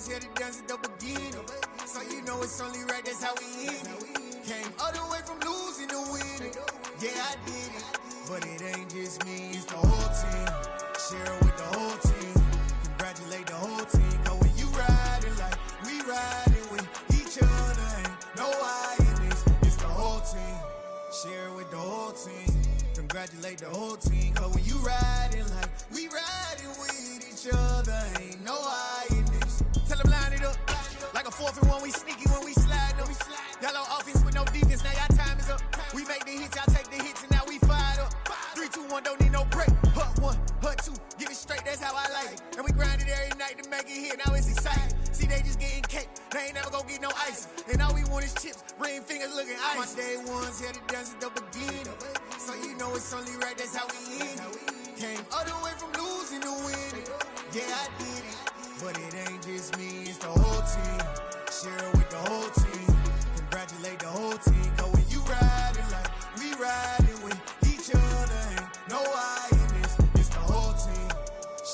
ones here to dance at the beginning. So you know it's only right, that's how we end it. Came all the way from losing to winning. Yeah, I did it, but it ain't just me, it's the whole team. Share it with the whole team. Congratulate the whole team. Cause when you riding like we riding with each other, ain't no I in this, it's the whole team. Share it with the whole team. Congratulate the whole team. Cause when you riding like we riding with each other, ain't no I in this. Tell them line it up. Like a 4th and 1, we sneaky when we slide up. Y'all on offense with no defense, now y'all time is up. We make the hits, y'all take the hits, and now we fired up. 3, 2, 1, don't need no break. Hut 1, hut 2, get it straight, that's how I like it. And we grind it every night to make it hit, now it's exciting. See, they just getting cake, they ain't never gonna get no ice. And all we want is chips, ring fingers looking ice. My day ones here to dance at the beginning. So you know it's only right, that's how we end it. Came all the way from losing to winning. Yeah, I did it, but it ain't just me, it's the whole team. Share it with the whole team. Congratulate the whole team. Cause when you riding like we riding with each other, ain't no I in this, it's the whole team.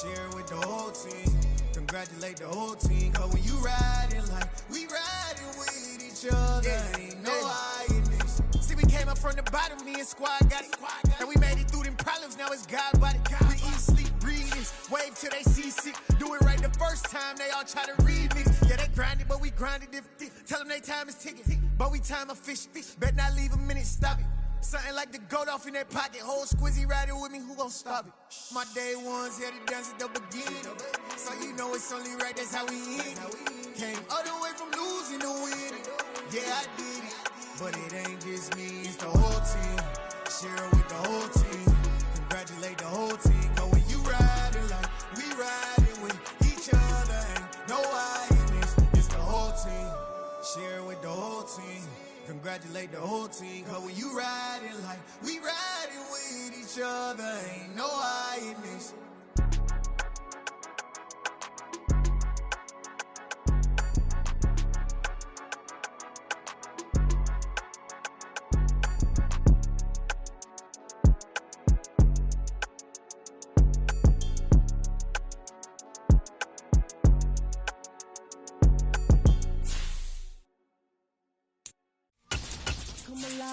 Share it with the whole team. Congratulate the whole team. Cause when you riding like we riding with each other, ain't no I in this. See, we came up from the bottom, me and squad got it. And we made it through them problems, now it's God body. We eat, sleep, breathe this, wave till they see sick. Do it right the first time, they all try to remix. Yeah, they grinded, but we grinded different. Tell them they time is ticking, but we time a fish. Bet not leave a minute, stop it. Something like the goat off in that pocket. Whole squizzy riding with me, who gon' stop it? My day ones here to dance at the beginning. So you know it's only right, that's how we end it. Came all the way from losing to winning. Yeah, I did it, but it ain't just me, it's the whole team. Share it with the whole team. Congratulate the whole team. Cause when you riding like we riding with each other, ain't no I in this, it's the whole team. Share it with the whole team. Congratulate the whole team. Cause when you riding like we riding with each other, ain't no I in this.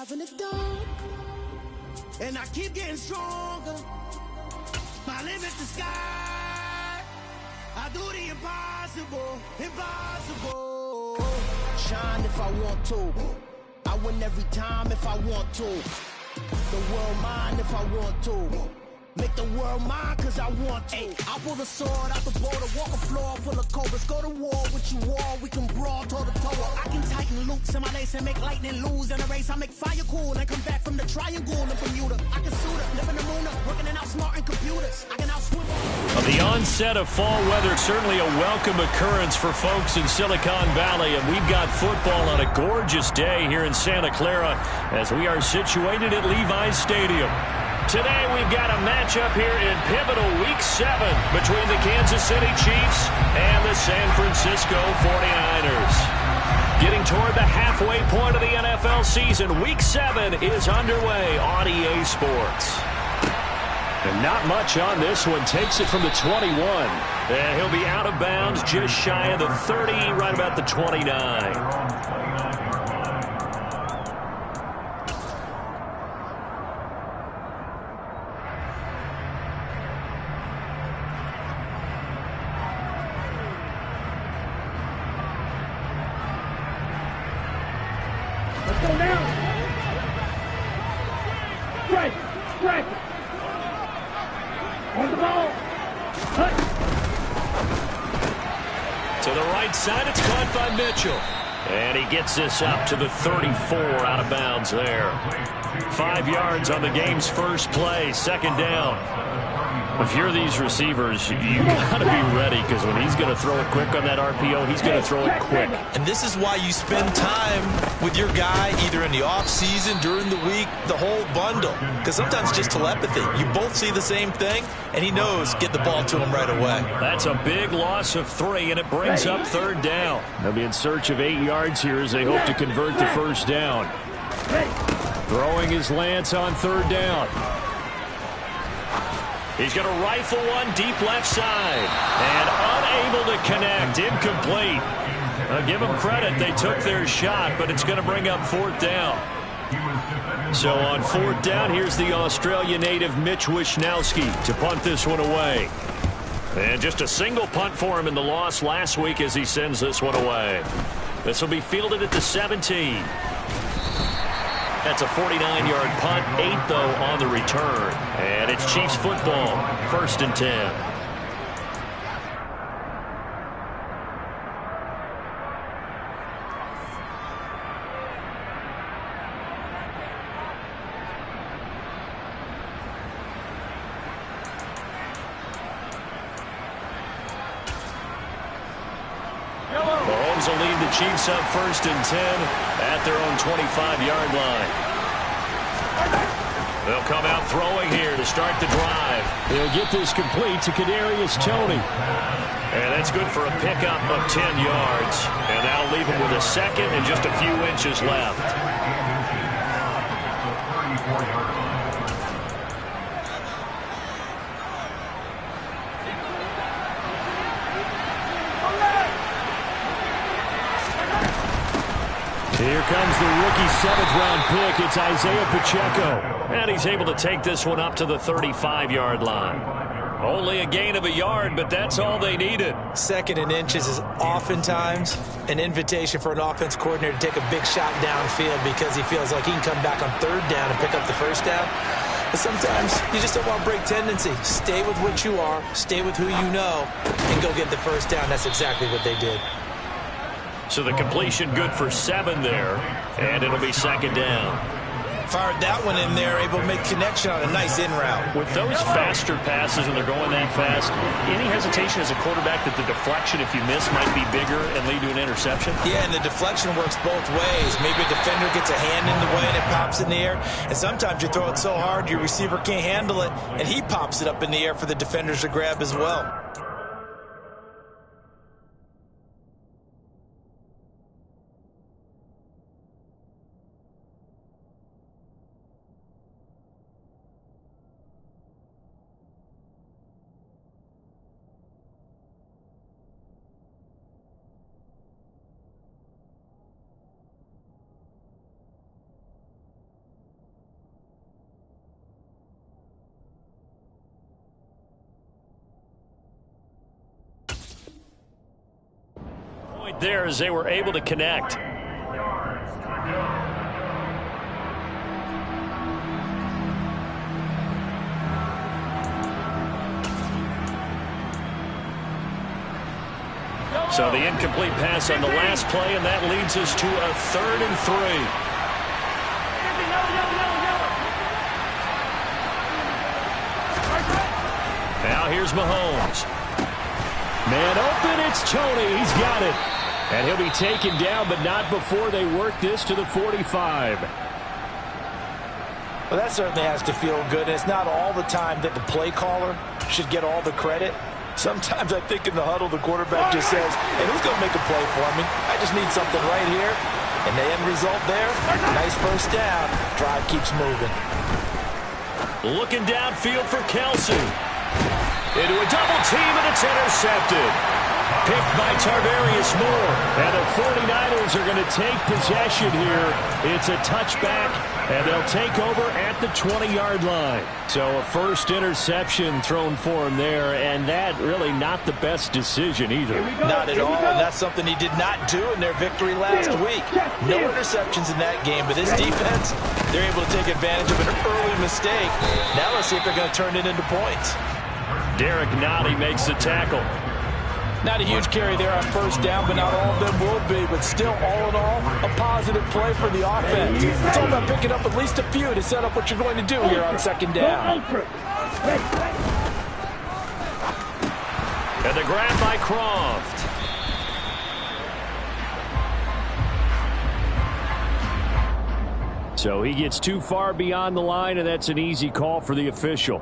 In the dark, and I keep getting stronger. My limit's the sky. I do the impossible, impossible. Shine if I want to. I win every time if I want to. The world mine if I want to. Make the world mine cause I want to. I pull the sword out the border, walk a floor full of cobras. Go to war with you all, we can brawl toe to toe. I can tighten loops in my lace and make lightning lose in a race. I make fire cool and come back from the triangle in Bermuda. I can suit up, live in the moon, working and outsmarting computers. I can outswim. The onset of fall weather, certainly a welcome occurrence for folks in Silicon Valley. And we've got football on a gorgeous day here in Santa Clara as we are situated at Levi's Stadium. Today we've got a matchup here in pivotal Week 7 between the Kansas City Chiefs and the San Francisco 49ers. Getting toward the halfway point of the NFL season, Week 7 is underway on EA Sports. And not much on this one. Takes it from the 21. And he'll be out of bounds just shy of the 30, right about the 29. Side, it's caught by Mitchell. And he gets this up to the 34, out of bounds there. 5 yards on the game's first play, second down. If you're these receivers, you got to be ready because when he's going to throw it quick on that RPO, he's going to throw it quick. And this is why you spend time with your guy either in the offseason, during the week, the whole bundle. Because sometimes just telepathy. You both see the same thing, and he knows get the ball to him right away. That's a big loss of 3, and it brings up third down. They'll be in search of 8 yards here as they hope to convert the first down. Throwing his Lance on third down. He's going to rifle one deep left side. And unable to connect. Incomplete. Give them credit. They took their shot, but it's going to bring up 4th down. So on 4th down, here's the Australia native Mitch Wishnowski to punt this one away. And just a single punt for him in the loss last week as he sends this one away. This will be fielded at the 17. That's a 49-yard punt, 8 though on the return. And it's Chiefs football, 1st and 10. Mahomes will lead the Chiefs up 1st and 10 at their own 25-yard line. They'll come out throwing here to start the drive. They'll get this complete to Kadarius Toney. And that's good for a pickup of 10 yards. And that'll leave him with a second and just a few inches left. Here comes the rookie 7th-round pick. It's Isaiah Pacheco. And he's able to take this one up to the 35-yard line. Only a gain of a yard, but that's all they needed. 2nd and inches is oftentimes an invitation for an offense coordinator to take a big shot downfield because he feels like he can come back on 3rd down and pick up the 1st down. But sometimes you just don't want to break tendency. Stay with what you are, stay with who you know, and go get the 1st down. That's exactly what they did. So the completion good for 7 there, and it'll be 2nd down. Fired that one in there, able to make connection on a nice in route. With those faster passes and they're going that fast, any hesitation as a quarterback that the deflection, if you miss, might be bigger and lead to an interception? Yeah, and the deflection works both ways. Maybe a defender gets a hand in the way and it pops in the air, and sometimes you throw it so hard your receiver can't handle it, and he pops it up in the air for the defenders to grab as well. There as they were able to connect. So the incomplete pass on the last play, and that leads us to a 3rd and 3. Now here's Mahomes. Man open, it's Toney. He's got it. And he'll be taken down, but not before they work this to the 45. Well, that certainly has to feel good. And it's not all the time that the play caller should get all the credit. Sometimes I think in the huddle, the quarterback just says, hey, who's going to make a play for me? I just need something right here. And the end result there, nice 1st down. Drive keeps moving. Looking downfield for Kelsey. Into a double team, and it's intercepted. Picked by Tarvarius Moore. And the 49ers are going to take possession here. It's a touchback, and they'll take over at the 20-yard line. So a first interception thrown for him there, and that really not the best decision either. Not at all, and that's something he did not do in their victory last week. No interceptions in that game, but this defense, they're able to take advantage of an early mistake. Now let's see if they're going to turn it into points. Derek Nottie makes the tackle. Not a huge carry there on 1st down, but not all of them will be. But still, all in all, a positive play for the offense. It's all about picking up at least a few to set up what you're going to do here on 2nd down. And the grab by Croft. So he gets too far beyond the line, and that's an easy call for the official.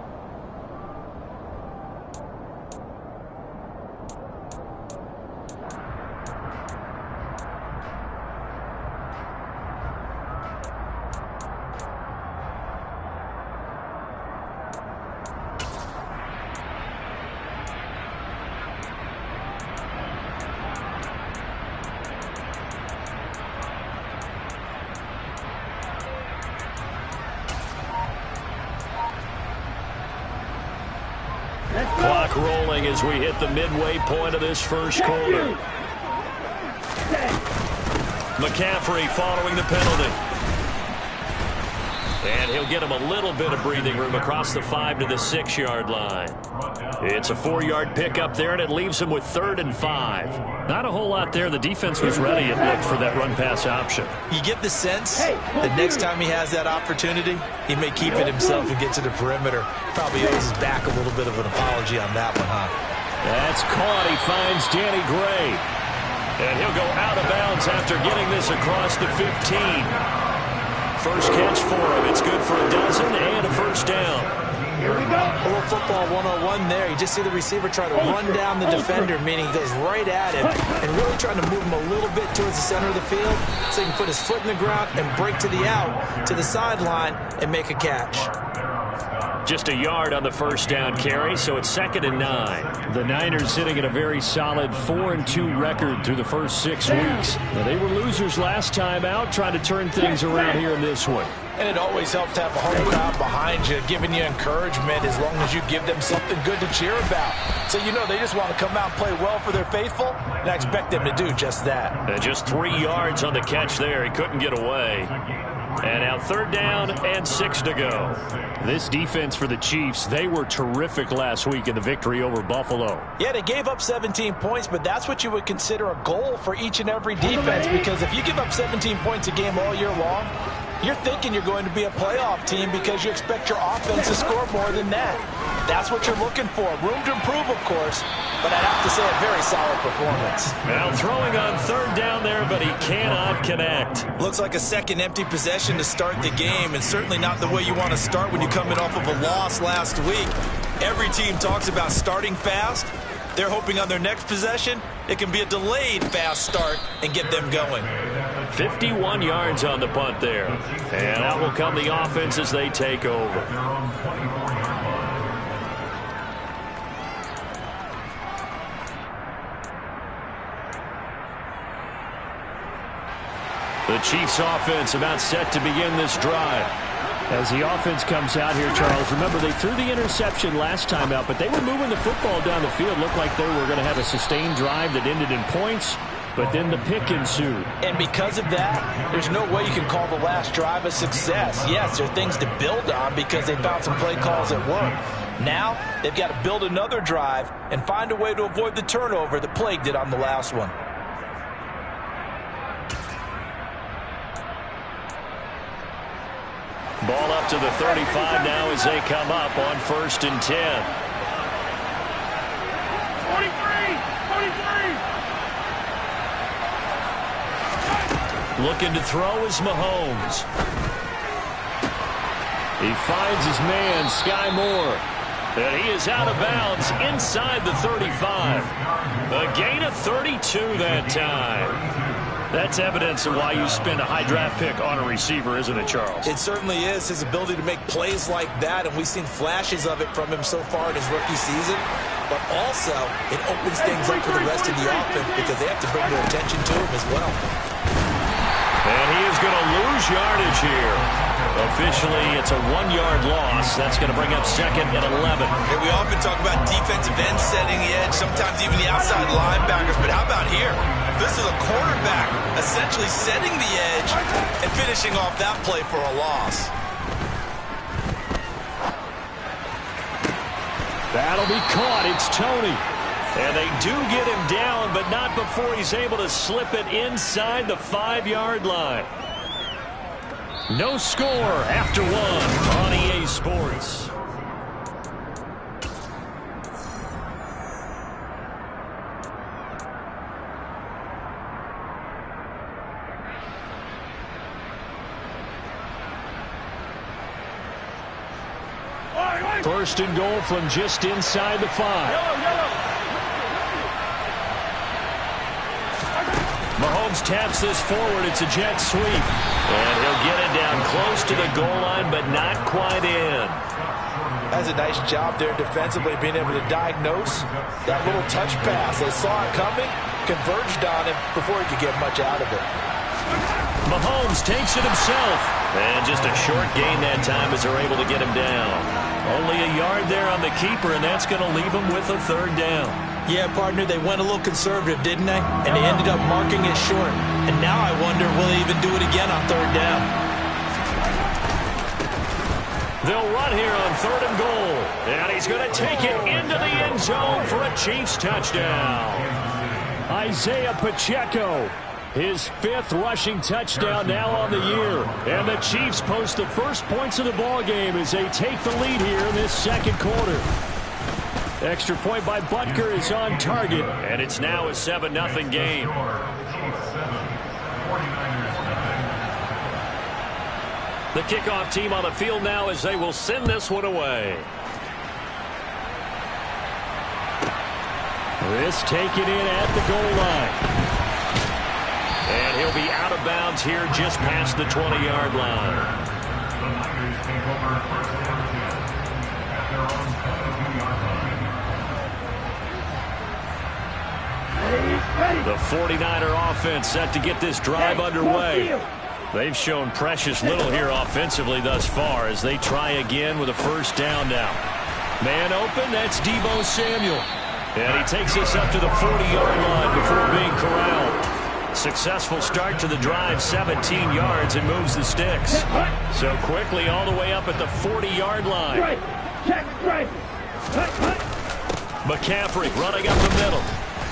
clock rolling as we hit the midway point of this first quarter. McCaffrey following the penalty. And he'll get him a little bit of breathing room across the 5 to the 6-yard line. It's a 4-yard pickup there, and it leaves him with 3rd and 5. Not a whole lot there. The defense was ready, it looked, for that run-pass option. You get the sense that next time he has that opportunity, he may keep it himself and get to the perimeter. Probably owes his back a little bit of an apology on that one, huh? That's caught. He finds Danny Gray. And he'll go out of bounds after getting this across the 15. First catch for him. It's good for a dozen and a first down. Here we go. A little football 101 there. You just see the receiver try to run down the defender, meaning he goes right at him and really trying to move him a little bit towards the center of the field so he can put his foot in the ground and break to the out, to the sideline, and make a catch. Just a yard on the first down carry, so it's 2nd and 9. The Niners sitting at a very solid 4-2 record through the first 6 weeks. Now, they were losers last time out, trying to turn things around here in this one. And it always helps to have a home crowd behind you, giving you encouragement as long as you give them something good to cheer about. So you know they just want to come out and play well for their faithful, and I expect them to do just that. And just 3 yards on the catch there. He couldn't get away. And now 3rd down and 6 to go. This defense for the Chiefs, they were terrific last week in the victory over Buffalo. Yeah, they gave up 17 points, but that's what you would consider a goal for each and every defense, because if you give up 17 points a game all year long, you're thinking you're going to be a playoff team because you expect your offense to score more than that. That's what you're looking for. Room to improve, of course, but I'd have to say a very solid performance. Now throwing on 3rd down there, but he cannot connect. Looks like a second empty possession to start the game, and certainly not the way you want to start when you're coming off of a loss last week. Every team talks about starting fast. They're hoping on their next possession, it can be a delayed fast start and get them going. 51 yards on the punt there. And out will come the offense as they take over. The Chiefs offense about set to begin this drive. As the offense comes out here, Charles, remember they threw the interception last time out, but they were moving the football down the field. Looked like they were going to have a sustained drive that ended in points, but then the pick ensued. And because of that, there's no way you can call the last drive a success. Yes, there are things to build on because they found some play calls that work. Now, they've got to build another drive and find a way to avoid the turnover that plagued it on the last one. Ball up to the 35 now as they come up on 1st and 10. 43. Looking to throw is Mahomes. He finds his man, Sky Moore. And he is out of bounds inside the 35. A gain of 32 that time. That's evidence of why you spend a high draft pick on a receiver, isn't it, Charles? It certainly is. His ability to make plays like that, and we've seen flashes of it from him so far in his rookie season. But also, it opens things up for the rest of the offense because they have to bring their attention to him as well. And he is going to lose yardage here. Officially, it's a 1-yard loss. That's going to bring up 2nd and 11. And we often talk about defensive ends setting the edge, sometimes even the outside linebackers. But how about here? This is a quarterback essentially setting the edge and finishing off that play for a loss. That'll be caught. It's Tony. And they do get him down, but not before he's able to slip it inside the 5-yard line. No score after 1 on EA Sports. First and goal from just inside the 5. Mahomes taps this forward. It's a jet sweep. And he'll get it down close to the goal line, but not quite in. That's a nice job there defensively, being able to diagnose that little touch pass. They saw it coming, converged on him before he could get much out of it. Mahomes takes it himself. And just a short gain that time as they're able to get him down. Only a yard there on the keeper, and that's going to leave him with a third down. Yeah, partner, they went a little conservative, didn't they? And they ended up marking it short. And now I wonder, will they even do it again on third down? They'll run here on 3rd and goal. And he's going to take it into the end zone for a Chiefs touchdown. Isaiah Pacheco, his 5th rushing touchdown now on the year. And the Chiefs post the first points of the ball game as they take the lead here in this second quarter. Extra point by Butker is on target, and it's now a 7-0 game. The kickoff team on the field now as they will send this one away. This taken in at the goal line. And he'll be out of bounds here just past the 20-yard line. The 49er offense set to get this drive underway. They've shown precious little here offensively thus far as they try again with a first down now. Man open, that's Deebo Samuel. And he takes us up to the 40-yard line before being corralled. Successful start to the drive, 17 yards, and moves the sticks. So quickly all the way up at the 40-yard line. McCaffrey running up the middle.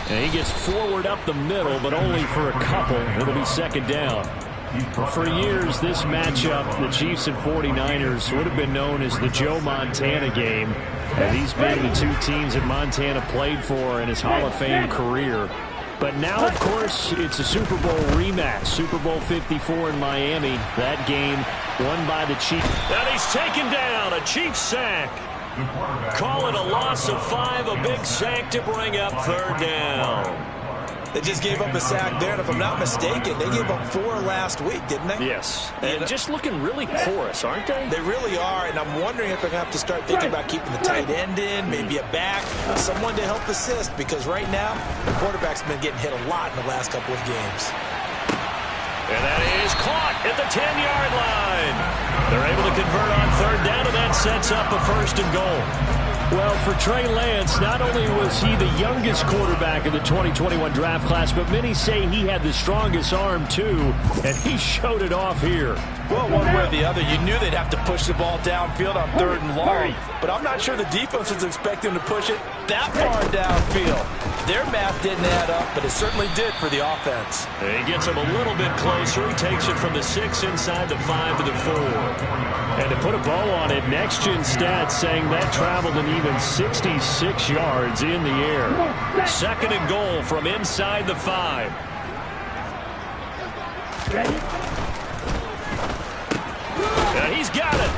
And he gets forward up the middle, but only for a couple. It'll be second down. For years, this matchup, the Chiefs and 49ers, would have been known as the Joe Montana game. And these being the two teams that Montana played for in his Hall of Fame career. But now, of course, it's a Super Bowl rematch. Super Bowl 54 in Miami. That game won by the Chiefs. And he's taken down. A Chiefs sack. Call it a loss of 5, a big sack to bring up third down. They just gave up a sack there, and if I'm not mistaken, they gave up 4 last week, didn't they? Yes. And just looking really porous, aren't they? They really are, and I'm wondering if they're going to have to start thinking about keeping the tight end in, maybe a back, someone to help assist, because right now, the quarterback's been getting hit a lot in the last couple of games. And that is caught at the 10-yard line. They're able to convert on third down, and that sets up a 1st and goal. Well, for Trey Lance, not only was he the youngest quarterback in the 2021 draft class, but many say he had the strongest arm, too, and he showed it off here. Well, one way or the other, you knew they'd have to push the ball downfield on 3rd and long, but I'm not sure the defense was expecting to push it that far downfield. Their math didn't add up, but it certainly did for the offense. And he gets him a little bit closer. He takes it from the 6 inside the 5 to the 4. And to put a bow on it, Next Gen Stats saying that traveled an even 66 yards in the air. 2nd and goal from inside the 5. Ready? And he's got it.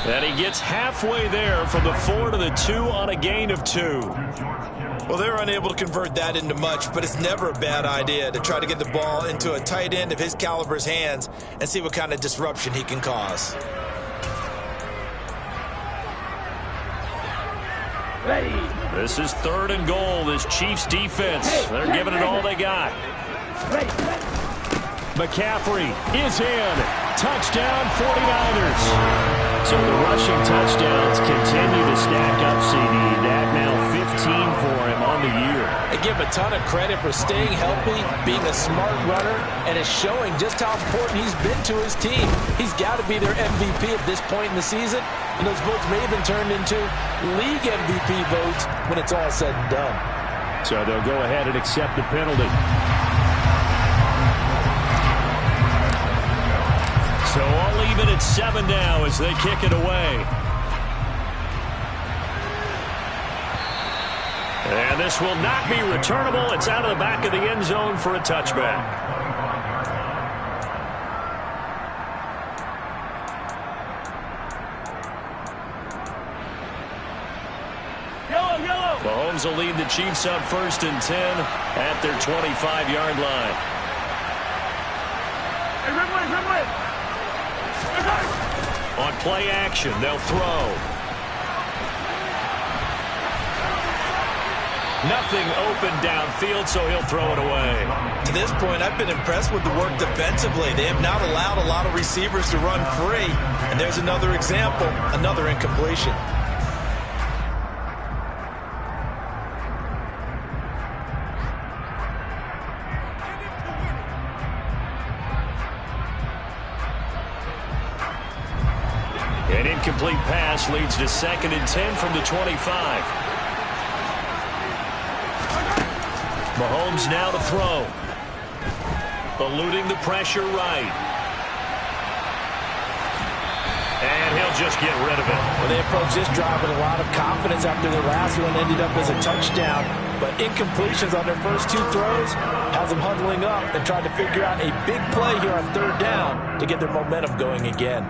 And he gets halfway there from the 4 to the 2 on a gain of 2. Well, they're unable to convert that into much, but it's never a bad idea to try to get the ball into a tight end of his caliber's hands and see what kind of disruption he can cause. Ready. This is 3rd and goal, this Chiefs defense. They're giving it all they got. Ready. McCaffrey is in. Touchdown, 49ers. So the rushing touchdowns continue to stack up, CD. That now 15 for him on the year. I give him a ton of credit for staying healthy, being a smart runner, and it's showing just how important he's been to his team. He's got to be their MVP at this point in the season, and those votes may have been turned into league MVP votes when it's all said and done. So they'll go ahead and accept the penalty. So all even at 7 now as they kick it away. And this will not be returnable. It's out of the back of the end zone for a touchback. Yellow. Mahomes will lead the Chiefs up 1st and 10 at their 25-yard line. On play action, they'll throw. Nothing open downfield, so he'll throw it away. To this point, I've been impressed with the work defensively. They have not allowed a lot of receivers to run free. And there's another example, another incompletion. An incomplete pass leads to 2nd and 10 from the 25. Mahomes now to throw. Eluding the pressure right. And he'll just get rid of it. Well, they approached this drive with a lot of confidence after their last one ended up as a touchdown. But incompletions on their first 2 throws has them huddling up and trying to figure out a big play here on 3rd down to get their momentum going again.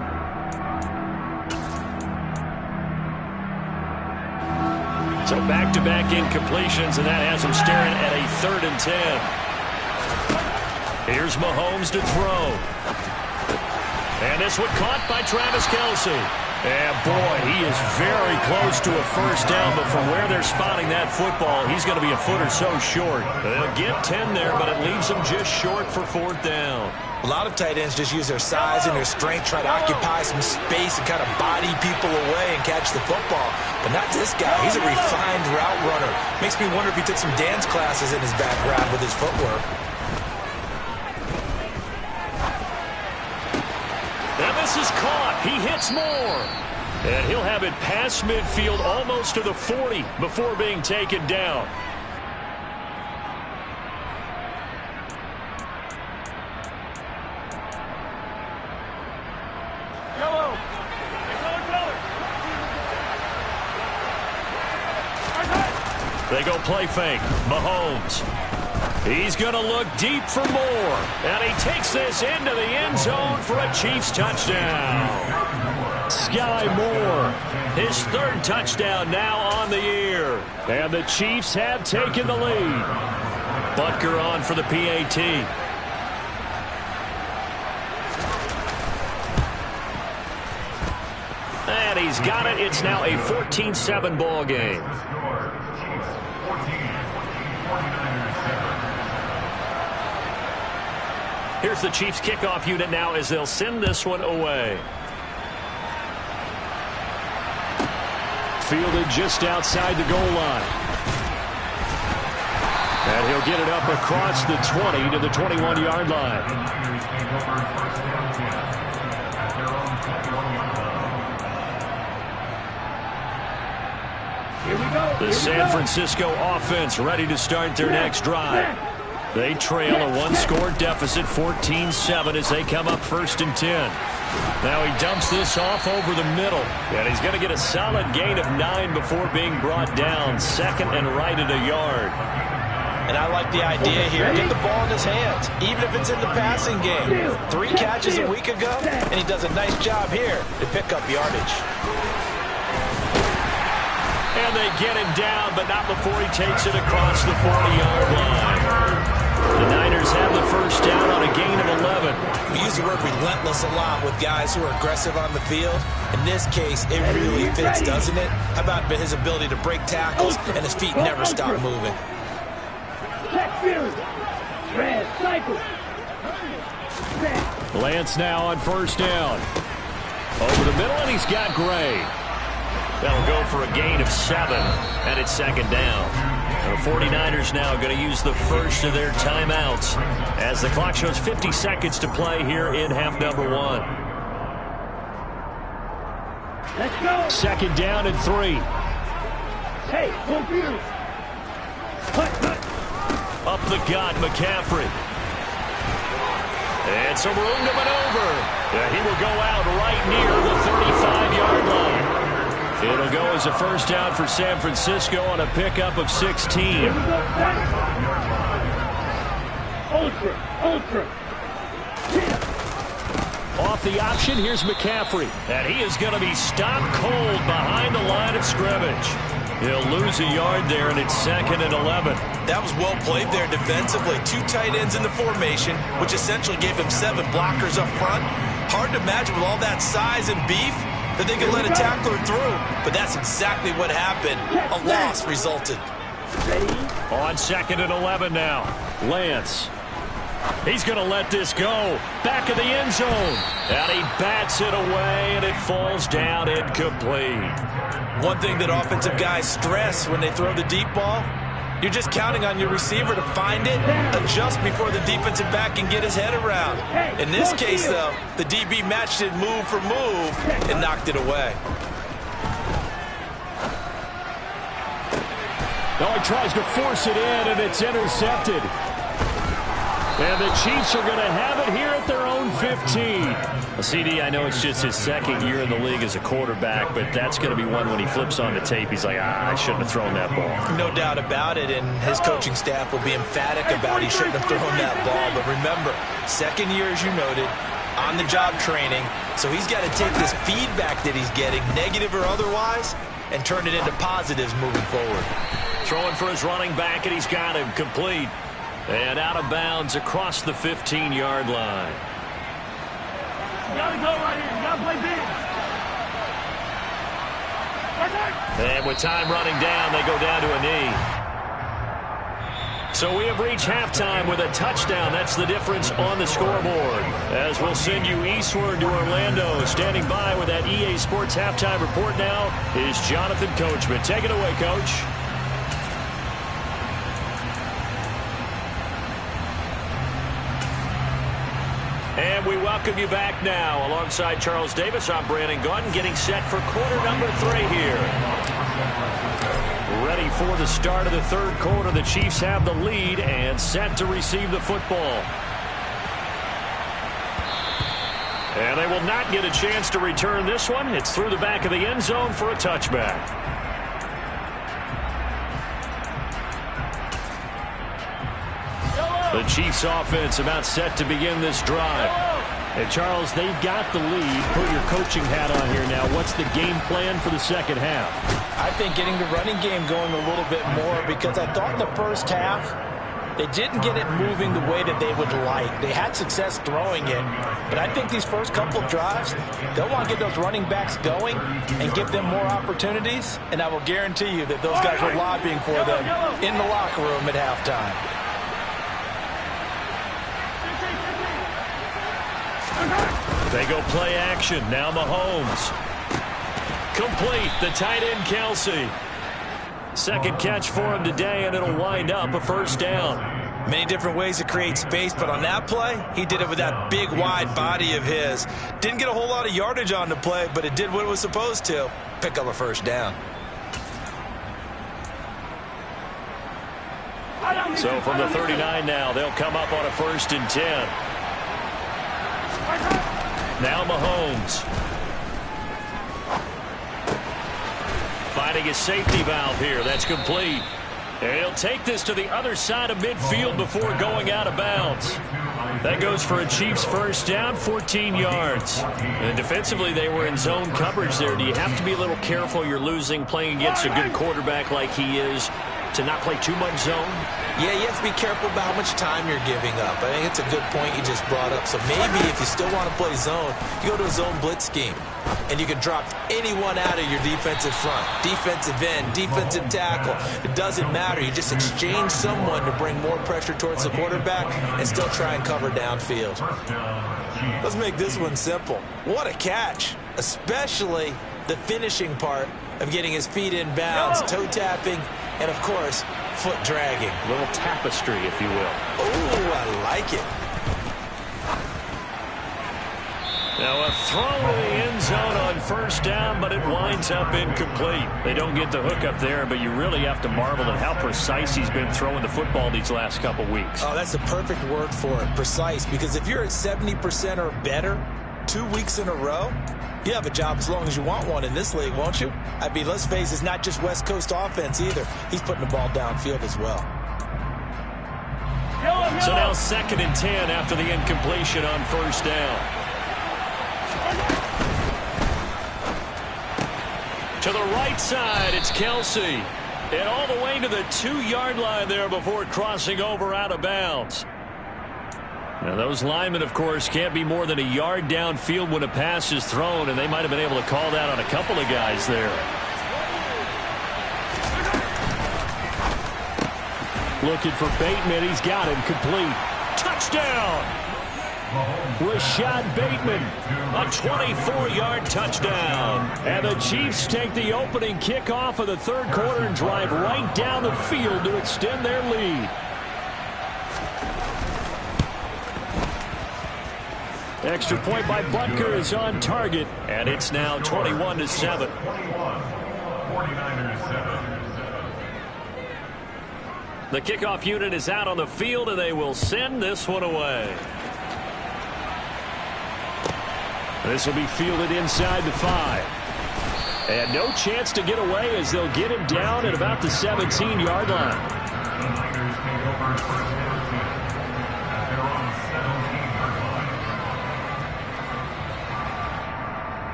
So back-to-back incompletions, and that has them staring at a 3rd and 10. Here's Mahomes to throw. And this one caught by Travis Kelce. And boy, he is very close to a first down, but from where they're spotting that football, he's going to be a foot or so short. They'll get 10 there, but it leaves them just short for 4th down. A lot of tight ends just use their size and their strength, try to occupy some space and kind of body people away and catch the football. But not this guy. He's a refined route runner. Makes me wonder if he took some dance classes in his background with his footwork. And this is caught. He hits more. And he'll have it past midfield almost to the 40 before being taken down. They go play fake. Mahomes. He's going to look deep for more. And he takes this into the end zone for a Chiefs touchdown. Sky Moore, his 3rd touchdown now on the year. And the Chiefs have taken the lead. Butker on for the PAT. And he's got it. It's now a 14-7 ball game. Here's the Chiefs kickoff unit now as they'll send this one away. Fielded just outside the goal line. And he'll get it up across the 20 to the 21-yard line. The San Francisco offense ready to start their next drive. They trail a 1-score deficit, 14-7, as they come up 1st and 10. Now he dumps this off over the middle, and he's going to get a solid gain of 9 before being brought down. 2nd and right at a yard. And I like the idea here. Get the ball in his hands, even if it's in the passing game. 3 catches a week ago, and he does a nice job here to pick up yardage. And they get him down, but not before he takes it across the 40-yard line. The Niners have the first down on a gain of 11. We use the word relentless a lot with guys who are aggressive on the field. In this case, it really fits, doesn't it? How about his ability to break tackles and his feet never stop moving? Lance now on first down. Over the middle, and he's got Gray. That'll go for a gain of 7, and it's 2nd down. The 49ers now going to use the first of their timeouts as the clock shows 50 seconds to play here in half number 1. Let's go. 2nd down and 3. Hey, computers. Up the gut, McCaffrey. And some room to maneuver. He will go out right near the 35-yard line. It'll go as a first down for San Francisco on a pickup of 16. Ultra. Off the option, here's McCaffrey. And he is going to be stopped cold behind the line of scrimmage. He'll lose a yard there, and it's 2nd and 11. That was well played there defensively. 2 tight ends in the formation, which essentially gave hthem 7 blockers up front. Hard to imagine with all that size and beef that they could let a tackler through, but that's exactly what happened. A loss resulted. On 2nd and 11 now. Lance He's going to let this go. Back of the end zone. And he bats it away, and it falls down incomplete. One thing that offensive guys stress when they throw the deep ball, you're just counting on your receiver to find it, adjust before the defensive back can get his head around. In this case, though, the DB matched it move for move and knocked it away. Now he tries to force it in, and it's intercepted. And the Chiefs are going to have it here at their own 15. Well, CD, I know it's just his second year in the league as a quarterback, but that's going to be one when he flips on the tape. He's like, I shouldn't have thrown that ball. No doubt about it, and his coaching staff will be emphatic about he shouldn't have thrown that ball. But remember, second year, as you noted, on-the-job training, so he's got to take this feedback that he's getting, negative or otherwise, and turn it into positives moving forward. Throwing for his running back, and he's got him complete. And out of bounds across the 15-yard line. You gotta go right here. You gotta play big. And with time running down, they go down to a knee. So we have reached halftime with a touchdown. That's the difference on the scoreboard. As we'll send you eastward to Orlando. Standing by with that EA Sports halftime report now is Jonathan Coachman. Take it away, Coach. And we welcome you back now. Alongside Charles Davis, I'm Brandon Gaudin, getting set for quarter number 3 here. Ready for the start of the third quarter. The Chiefs have the lead and set to receive the football. And they will not get a chance to return this one. It's through the back of the end zone for a touchback. The Chiefs offense about set to begin this drive. And Charles, they've got the lead. Put your coaching hat on here now. What's the game plan for the second half? I think getting the running game going a little bit more, because I thought in the first half they didn't get it moving the way that they would like. They had success throwing it, but I think these first couple drives, they'll want to get those running backs going and give them more opportunities, and I will guarantee you that those guys were lobbying for them in the locker room at halftime. They go play action. Now Mahomes. Complete. The tight end, Kelsey. Second catch for him today, and it'll wind up a first down. Many different ways to create space, but on that play, he did it with that big, wide body of his. Didn't get a whole lot of yardage on the play, but it did what it was supposed to. Pick up a first down. So from the 39 now, they'll come up on a 1st and 10. Now Mahomes. Finding a safety valve here. That's complete. And he'll take this to the other side of midfield before going out of bounds. That goes for a Chiefs first down, 14 yards. And defensively, they were in zone coverage there. Do you have to be a little careful? You're losing, playing against a good quarterback like he is, to not play too much zone? Yeah, you have to be careful about how much time you're giving up. I think it's a good point you just brought up. So maybe if you still want to play zone, you go to a zone blitz scheme. And you can drop anyone out of your defensive front. Defensive end, defensive tackle. It doesn't matter. You just exchange someone to bring more pressure towards the quarterback and still try and cover downfield. Let's make this one simple. What a catch. Especially the finishing part of getting his feet in bounds, toe tapping, and, of course, foot dragging. A little tapestry, if you will. Oh, I like it. Now a throw to the end zone on first down, but it winds up incomplete. They don't get the hook up there, but you really have to marvel at how precise he's been throwing the football these last couple weeks. Oh, that's the perfect word for it, precise, because if you're at 70% or better 2 weeks in a row, you have a job as long as you want one in this league, won't you? I mean, let's face it, it's not just West Coast offense either. He's putting the ball downfield as well. So now 2nd and 10 after the incompletion on first down. To the right side, it's Kelsey. And all the way to the 2-yard line there before crossing over out of bounds. Now, those linemen, of course, can't be more than a yard downfield when a pass is thrown, and they might have been able to call that on a couple of guys there. Looking for Bateman. He's got him complete. touchdown. Rashad Bateman, a 24-yard touchdown. And the Chiefs take the opening kickoff of the third quarter and drive right down the field to extend their lead. Extra point by Butker is on target, and it's now 21-7. The kickoff unit is out on the field, and they will send this one away. This will be fielded inside the 5. And no chance to get away as they'll get him down at about the 17-yard line.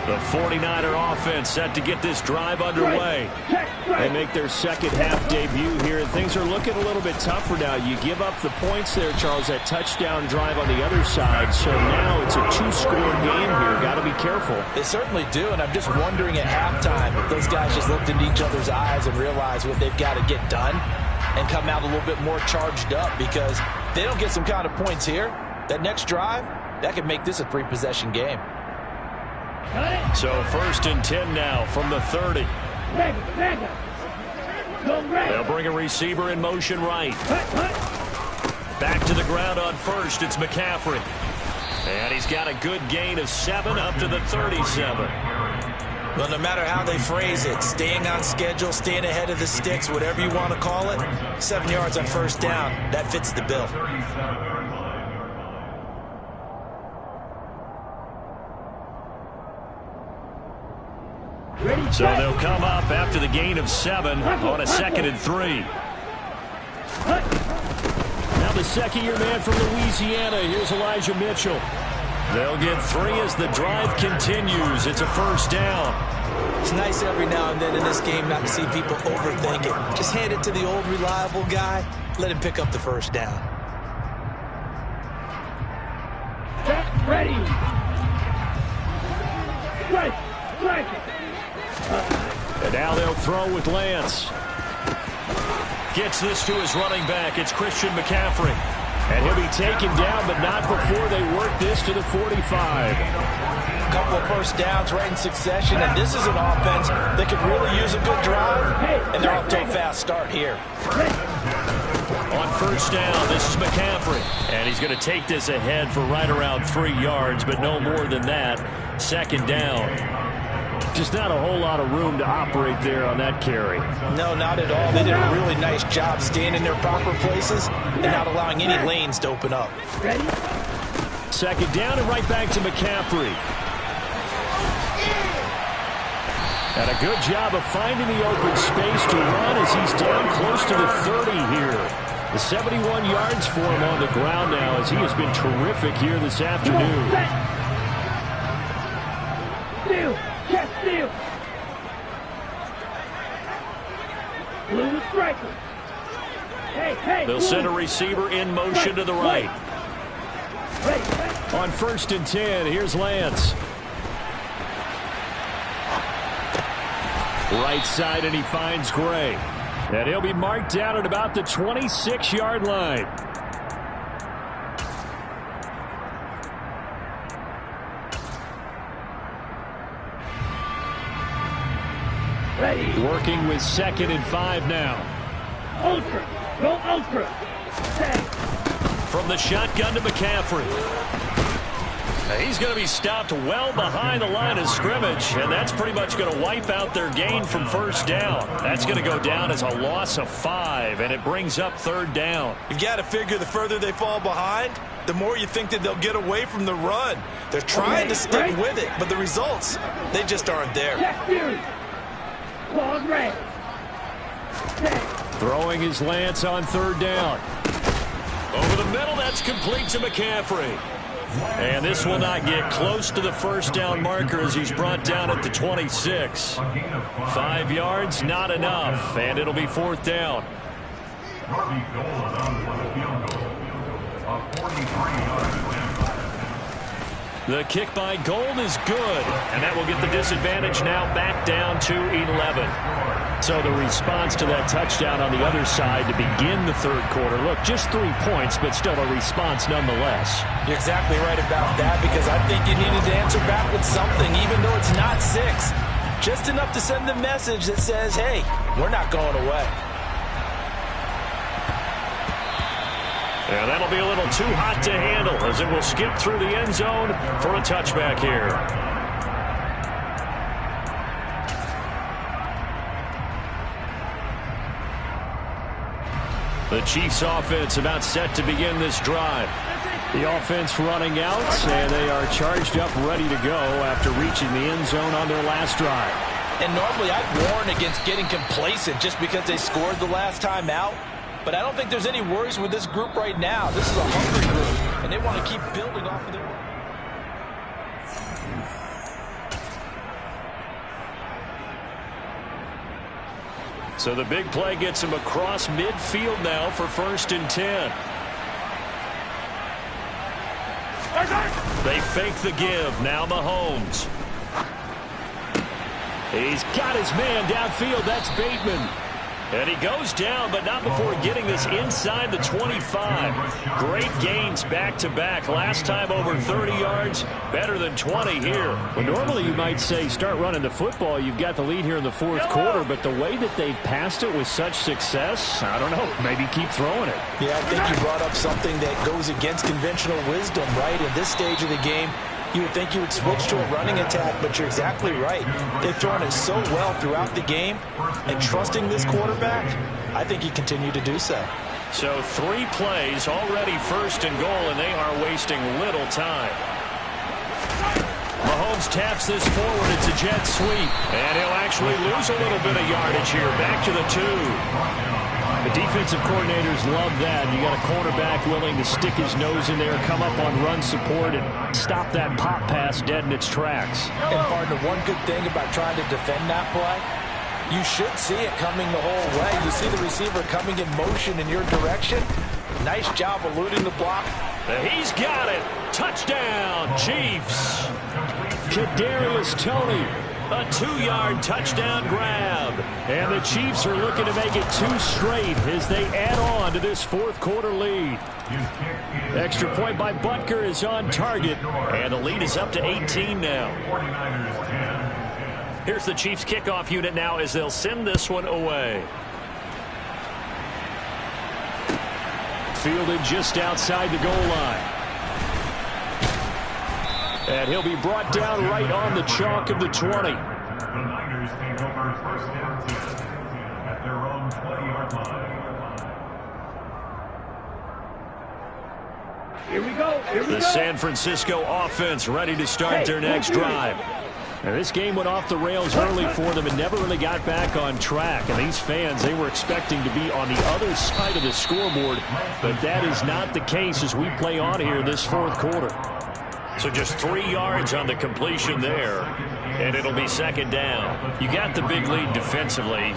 The 49er offense set to get this drive underway. They make their second half debut here, and things are looking a little bit tougher now. You give up the points there, Charles, that touchdown drive on the other side. So now it's a two-score game here. Got to be careful. They certainly do, and I'm just wondering at halftime if those guys just looked into each other's eyes and realized what they've got to get done and come out a little bit more charged up, because if they don't get some kind of points here, that next drive, that could make this a three-possession game. So 1st and 10 now from the 30. They'll bring a receiver in motion right. Back to the ground on first. It's McCaffrey. And he's got a good gain of 7 up to the 37. Well, no matter how they phrase it, staying on schedule, staying ahead of the sticks, whatever you want to call it, 7 yards on first down, that fits the bill. So they'll come up after the gain of 7 on a 2nd and 3. Now the second-year man from Louisiana. Here's Elijah Mitchell. They'll get 3 as the drive continues. It's a first down. It's nice every now and then in this game not to see people overthink it. Just hand it to the old reliable guy. Let him pick up the first down. Ready. Strike it. And now they'll throw with Lance. Gets this to his running back. It's Christian McCaffrey. And he'll be taken down, but not before they work this to the 45. A couple of first downs right in succession, and this is an offense that could really use a good drive, and they're off to a fast start here. On first down, this is McCaffrey. And he's going to take this ahead for right around 3 yards, but no more than that. 2nd down. Just not a whole lot of room to operate there on that carry. No, not at all. They did a really nice job staying in their proper places and not allowing any lanes to open up. Ready? 2nd down and right back to McCaffrey. And a good job of finding the open space to run as he's down close to the 30 here. The 71 yards for him on the ground now as he has been terrific here this afternoon. Steal. Blue striker. Hey. They'll send a receiver in motion to the right. On 1st and 10, here's Lance. Right side, and he finds Gray. And he'll be marked down at about the 26-yard line. Ready. Working with 2nd and 5 now. Ultra. Go ultra. Hey. From the shotgun to McCaffrey. Now he's going to be stopped well behind the line of scrimmage, and that's pretty much going to wipe out their gain from first down. That's going to go down as a loss of 5, and it brings up 3rd down. You've got to figure the further they fall behind, the more you think that they'll get away from the run. They're trying to stick with it, but the results, they just aren't there. Throwing his Lance on 3rd down. Over the middle, that's complete to McCaffrey. And this will not get close to the first down marker as he's brought down at the 26. 5 yards, not enough, and it'll be 4th down. The kick by Gold is good, and that will get the disadvantage now back down to 11. So the response to that touchdown on the other side to begin the third quarter. Look, just 3 points, but still a response nonetheless. You're exactly right about that, because I think you needed to answer back with something, even though it's not 6. Just enough to send the message that says, hey, we're not going away. And that'll be a little too hot to handle as it will skip through the end zone for a touchback here. The Chiefs offense about set to begin this drive. The offense running out, and they are charged up, ready to go after reaching the end zone on their last drive. And normally I'd warn against getting complacent just because they scored the last time out. But I don't think there's any worries with this group right now. This is a hungry group, and they want to keep building off of their... So the big play gets him across midfield now for 1st and 10. They fake the give. Now Mahomes. He's got his man downfield. That's Bateman. And he goes down, but not before getting this inside the 25. Great gains back-to-back. Last time over 30 yards, better than 20 here. Well, normally you might say start running the football. You've got the lead here in the fourth quarter, but the way that they've passed it with such success, I don't know, maybe keep throwing it. Yeah, I think you brought up something that goes against conventional wisdom, right? In this stage of the game, you would think you would switch to a running attack, but you're exactly right. They've thrown it so well throughout the game, and trusting this quarterback, I think he continued to do so. So 3 plays, already 1st and goal, and they are wasting little time. Mahomes taps this forward. It's a jet sweep, and he'll actually lose a little bit of yardage here. Back to the 2. The defensive coordinators love that. You got a cornerback willing to stick his nose in there, come up on run support, and stop that pop pass dead in its tracks. And partner, one good thing about trying to defend that play, you should see it coming the whole way. You see the receiver coming in motion in your direction. Nice job eluding the block. He's got it. Touchdown, Chiefs. Kadarius Toney. A 2-yard touchdown grab. And the Chiefs are looking to make it 2 straight as they add on to this fourth quarter lead. Extra point by Butker is on target. And the lead is up to 18 now. Here's the Chiefs kickoff unit now as they'll send this one away. Fielded just outside the goal line. And he'll be brought down right on the chalk of the 20. The Niners take over 1st and 10 at their own 20-yard line. Here we go. The San Francisco offense ready to start their next drive. Now, this game went off the rails early for them and never really got back on track. And these fans, they were expecting to be on the other side of the scoreboard. But that is not the case as we play on here this fourth quarter. So just 3 yards on the completion there, and it'll be 2nd down. You got the big lead defensively,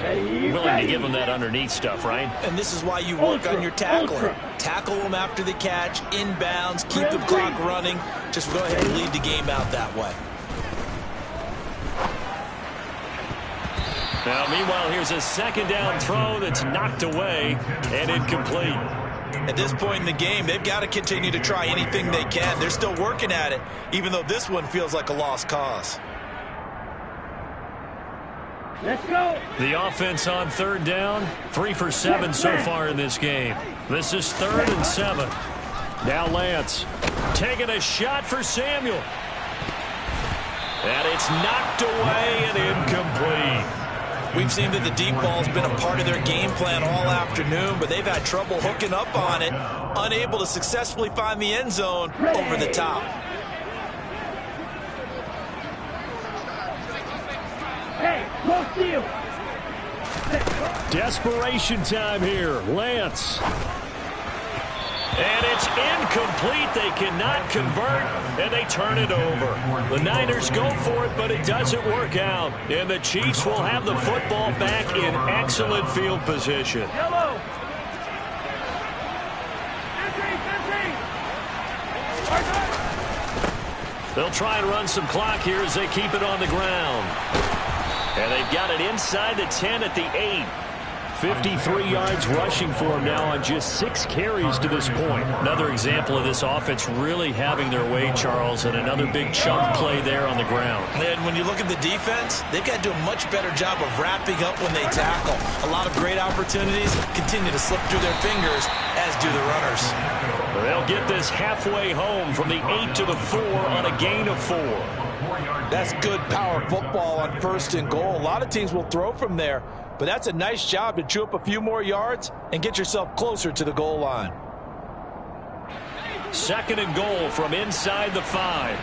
willing to give them that underneath stuff, right? And this is why you work on your tackler. Tackle them after the catch, inbounds, keep the clock running. Just go ahead and lead the game out that way. Now, meanwhile, here's a 2nd down throw that's knocked away and incomplete. At this point in the game, they've got to continue to try anything they can. They're still working at it, even though this one feels like a lost cause. Let's go. The offense on 3rd down, 3 for 7 so far in this game. This is 3rd and 7. Now Lance taking a shot for Samuel. And it's knocked away and incomplete. We've seen that the deep ball's been a part of their game plan all afternoon, but they've had trouble hooking up on it, unable to successfully find the end zone over the top. Hey, go steal. Desperation time here. Lance. And it's incomplete. They cannot convert, and they turn it over. The Niners go for it, but it doesn't work out. And the Chiefs will have the football back in excellent field position. Yellow. They'll try and run some clock here as they keep it on the ground. And they've got it inside the 10 at the 8. 53 yards rushing for him now on just 6 carries to this point. Another example of this offense really having their way, Charles, and another big chunk play there on the ground. And when you look at the defense, they've got to do a much better job of wrapping up when they tackle. A lot of great opportunities continue to slip through their fingers, as do the runners. They'll get this halfway home from the 8 to the 4 on a gain of 4. That's good power football on 1st and goal. A lot of teams will throw from there, but that's a nice job to chew up a few more yards and get yourself closer to the goal line. 2nd and goal from inside the 5.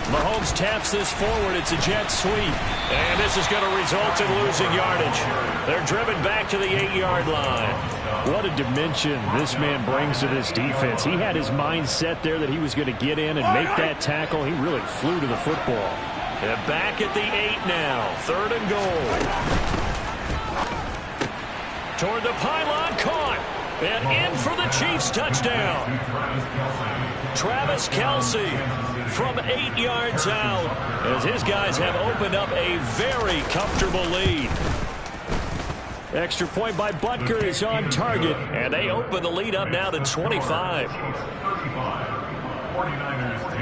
Mahomes taps this forward. It's a jet sweep. And this is going to result in losing yardage. They're driven back to the 8-yard line. What a dimension this man brings to this defense. He had his mind set there that he was going to get in and make that tackle. He really flew to the football. And back at the 8 now. 3rd and goal. Toward the pylon, caught. And in for the Chiefs touchdown. Travis Kelce from 8 yards out as his guys have opened up a very comfortable lead. Extra point by Butker is on target, and they open the lead up now to 25. 49ers 10.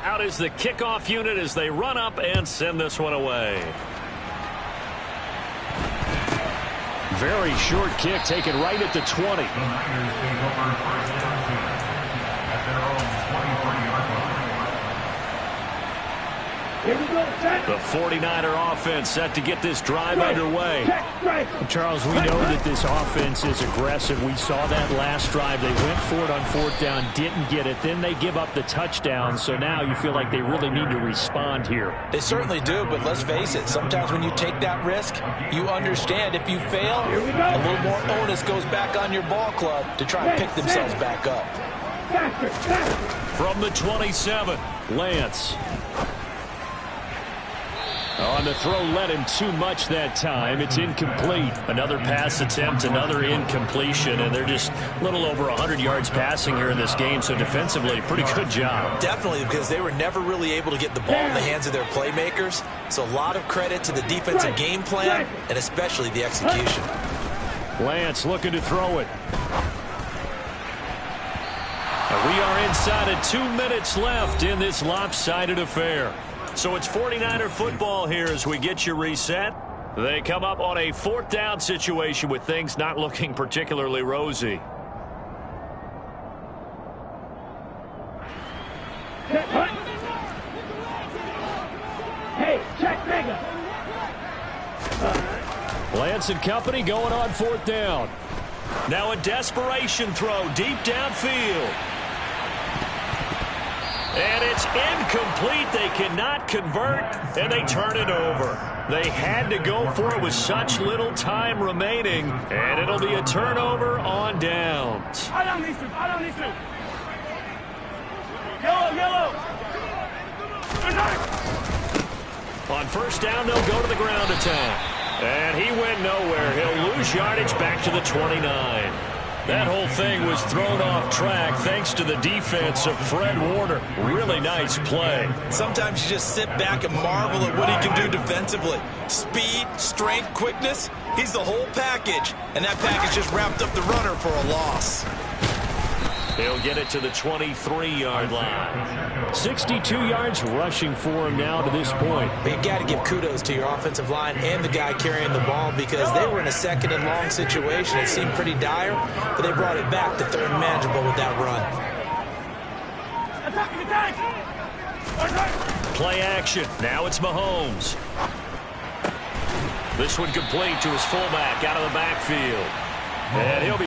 Out is the kickoff unit as they run up and send this one away. Very short kick taken right at the 20. The Niners take over 1st and 10 at their own 23-yard line. Here we go, set. The 49er offense set to get this drive underway. Charles, we know that this offense is aggressive. We saw that last drive. They went for it on 4th down, didn't get it. Then they give up the touchdown. So now you feel like they really need to respond here. They certainly do, but let's face it, sometimes when you take that risk, you understand if you fail, a little more onus goes back on your ball club to try and pick themselves back up. From the 27, Lance. On the throw, led him too much that time. It's incomplete. Another pass attempt, another incompletion, and they're just a little over 100 yards passing here in this game, so defensively, pretty good job. Definitely, because they were never really able to get the ball in the hands of their playmakers, so a lot of credit to the defensive game plan, and especially the execution. Lance looking to throw it. And we are inside of 2 minutes left in this lopsided affair. So it's 49er football here as we get you reset. They come up on a 4th down situation with things not looking particularly rosy. Hey, check nigga. Lance and company going on 4th down. Now a desperation throw deep downfield. And it's incomplete. They cannot convert, and they turn it over. They had to go for it with such little time remaining, and it'll be a turnover on downs. I don't need to. Yellow. On 1st down, they'll go to the ground attack. And he went nowhere. He'll lose yardage back to the 29. That whole thing was thrown off track thanks to the defense of Fred Warner. Really nice play. Sometimes you just sit back and marvel at what he can do defensively. Speed, strength, quickness, he's the whole package. And that package just wrapped up the runner for a loss. He'll get it to the 23-yard line. 62 yards rushing for him now to this point. But you got to give kudos to your offensive line and the guy carrying the ball because they were in a 2nd and long situation. It seemed pretty dire, but they brought it back to 3rd and manageable with that run. Play action. Now it's Mahomes. This one complete to his fullback out of the backfield. And he'll be